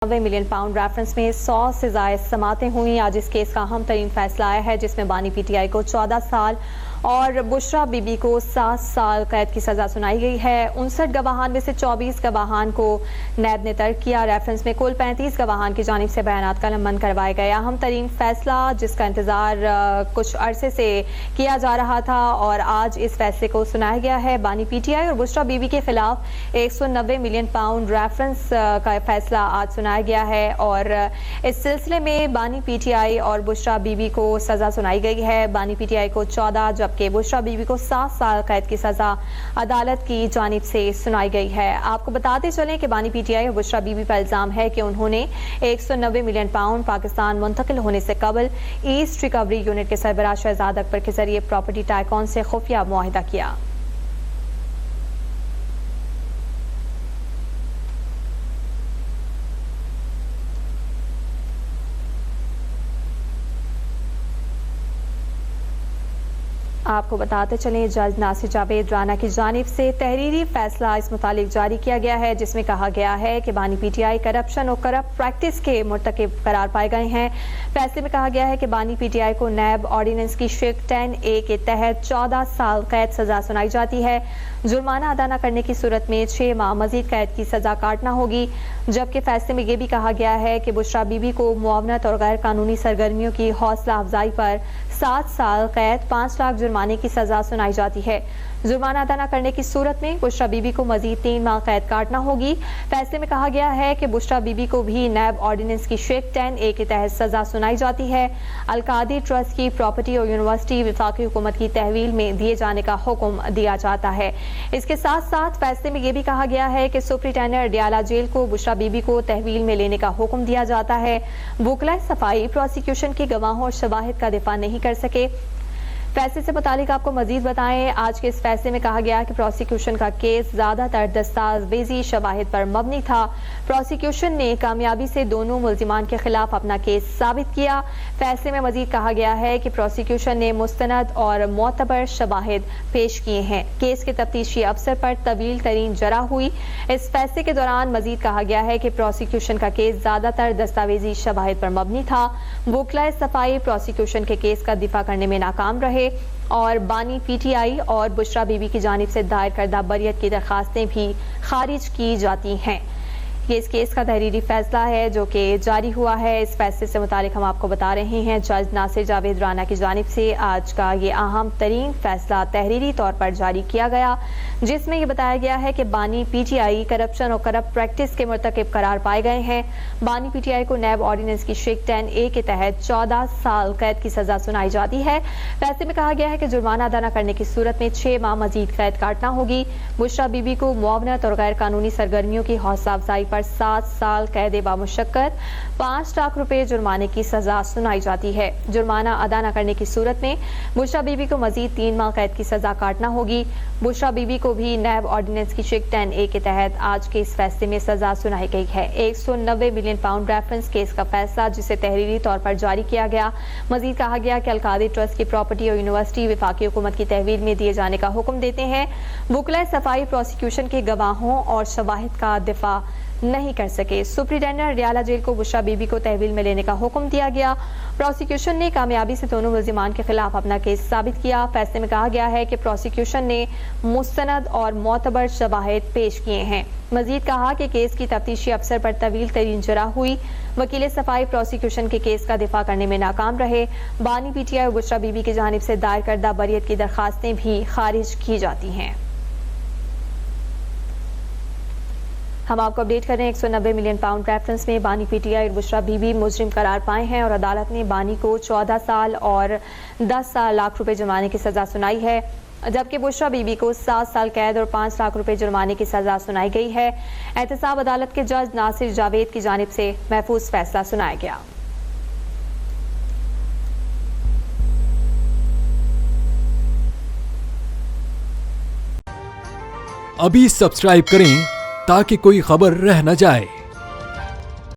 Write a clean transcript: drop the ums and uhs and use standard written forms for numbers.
90 million pound reference में 100 से ज़ायद समातें हुई। आज इस केस का अहम तरीन फैसला आया है जिसमें बानी पीटीआई को 14 साल और बुशरा बीबी को 7 साल कैद की सज़ा सुनाई गई है। 59 गवाहान में से 24 गवाहान को नैब ने तर्क किया। रेफरेंस में कुल 35 गवाहान की जानिब से बयानात कलमबंद करवाए गए। अहम तरीन फैसला जिसका इंतजार कुछ अरसे से किया जा रहा था और आज इस फैसले को सुनाया गया है। बानी पीटीआई और बुशरा बीबी के खिलाफ 190 मिलियन पाउंड रेफरेंस का फैसला आज सुनाया गया है और इस सिलसिले में बानी पीटीआई और बुशरा बीबी को सजा सुनाई गई है। बानी पीटीआई को 14 जबकि बुशरा बीबी को 7 साल कैद की सजा अदालत की जानिब से सुनाई गई है। आपको बताते चलें कि बानी पीटीआई और बुशरा बीबी पर इल्जाम है कि उन्होंने 190 मिलियन पाउंड पाकिस्तान मुंतकिल होने से कबल ईस्ट रिकवरी यूनिट के सरबराह शहजाद अकबर के जरिए प्रॉपर्टी टाइकॉन से खुफिया मुआहिदा किया। आपको बताते चलें जज नासिर जावेद राना की जानिब से तहरीरी फैसला इस मुतालिक जारी किया गया है जिसमें कहा गया है कि बानी पीटीआई करप्शन और करप्ट प्रैक्टिस के मुर्तकिब करार पाए गए हैं। फैसले में कहा गया है कि बानी पीटीआई को नैब ऑर्डिनेंस की शिक 10A के तहत 14 साल कैद सजा सुनाई जाती है। जुर्माना अदा न करने की सूरत में 6 माह मजीद कैद की सजा काटना होगी। जबकि फैसले में यह भी कहा गया है कि बुशरा बीबी को मुआवनत और गैर कानूनी सरगर्मियों की हौसला अफजाई पर 7 साल कैद 5 लाख जुर्माने की सजा सुनाई जाती है। जुर्माना अदा न करने की सूरत में बुशरा बीबी को मजीद 3 माह कैद काटना होगी। फैसले में कहा गया है कि बुशरा बीबी को भी नैब ऑर्डिनेंस की शिक 10A के तहत सजा सुनाई जाती है। अलकादी ट्रस्ट की प्रॉपर्टी और यूनिवर्सिटी वफाकी हुकूमत की तहवील में दिए जाने का हुक्म दिया जाता है। इसके साथ साथ फैसले में यह भी कहा गया है कि सुप्रिटेंडेंट अडियाला जेल को बुशरा बीबी को तहवील में लेने का हुक्म दिया जाता है। वकला सफाई प्रोसिक्यूशन के गवाहों और शवाहिद का दिफा नहीं कर सके। फैसले से मुतालिक आपको मजीद बताएं, आज के इस फैसले में कहा गया कि प्रोसिक्यूशन का केस ज्यादातर दस्तावेजी शवाहिद पर मबनी था। प्रोसिक्यूशन ने कामयाबी से दोनों मुल्जिमान के खिलाफ अपना केस साबित किया। फैसले में मजीद कहा गया है कि प्रोसिक्यूशन ने मुस्तनद और मोतबर शवाहिद पेश किए हैं। केस के तफ्तीशी अफसर पर तवील तरीन जरा हुई। इस फैसले के दौरान मजीद कहा गया है कि प्रोसिक्यूशन का केस ज्यादातर दस्तावेजी शवाहिद पर मबनी था। वकला सफाई प्रोसिक्यूशन के केस का दिफा करने में नाकाम रहे और बानी पीटीआई और बुशरा बीबी की जानिब से दायर करदा बरियत की दरखास्तें भी खारिज की जाती हैं। ये इस केस का तहरीरी फैसला है जो कि जारी हुआ है। इस फैसले से मुतालिक हम आपको बता रहे हैं जज नासिर जावेद राना की जानिब से आज का ये अहम तरीन फैसला तहरीरी तौर पर जारी किया गया जिसमें यह बताया गया है कि बानी पीटीआई करप्शन और करप्ट प्रैक्टिस के मुर्तकिब करार पाए गए हैं। बानी पीटीआई को नैब ऑर्डिनेंस की शिक 10A के तहत 14 साल कैद की सजा सुनाई जाती है। फैसले में कहा गया है कि जुर्माना अदा न करने की सूरत में 6 माह मजीद कैद काटना होगी। बुशरा बीबी को मुआवनत और गैर कानूनी सरगर्मियों की हौसला अफजाई पर 7 साल कैद बामुशक्कत 5 लाख रुपए जुर्माने की सजा सुनाई जाती है। जुर्माना अदा न करने की सूरत में बुशरा बीबी को मजीद 3 माह कैद की सजा काटना होगी। बुशरा बीबी को भी नैब ऑर्डिनेंस की शिक 10A के तहत आज के इस फैसले में सजा सुनाई गई है। 190 मिलियन पाउंड रेफरेंस केस का फैसला जिसे तहरीरी तौर पर जारी किया गया। मजीद कहा गया कि अलकादी ट्रस्ट की प्रॉपर्टी और यूनिवर्सिटी वफाकी हुकूमत की तहवील में दिए जाने का हुक्म देते हैं। वकला सफाई प्रोसिक्यूशन के गवाहों और शवाहिद का दिफा नहीं कर सके। सुप्रिटेंडेंट अडियाला जेल को बुशरा बीबी को तहवील में लेने का हुक्म दिया गया। प्रोसिक्यूशन ने कामयाबी से दोनों मुल्जिमान के खिलाफ अपना केस साबित किया। फैसले में कहा गया है कि प्रोसिक्यूशन ने मुस्तनद और मोतबर शवाहिद पेश किए हैं। मजीद कहा कि केस की तफ्तीशी अफसर पर तवील तरीन जरा हुई। वकील सफाई प्रोसिक्यूशन के केस का दिफा करने में नाकाम रहे। बानी पीटीआई और बुशरा बीबी की जानिब से दायर करदा बरियत की दरखास्तें भी खारिज की जाती हैं। हम आपको अपडेट कर रहे हैं 190 मिलियन पाउंड रेफरेंस में बानी पीटीआई और बुशरा बीबी मुजरिम करार पाए हैं और अदालत ने बानी को 14 साल और 10 लाख रुपए जुर्माने की सजा सुनाई है जबकि बुशरा बीबी को 7 साल कैद और 5 लाख रुपए जुर्माने की सजा सुनाई गई है। एहतसाब अदालत के जज नासिर जावेद की जानिब से महफूज फैसला सुनाया गया। अभी सब्सक्राइब करें ताकि कोई खबर रह न जाए।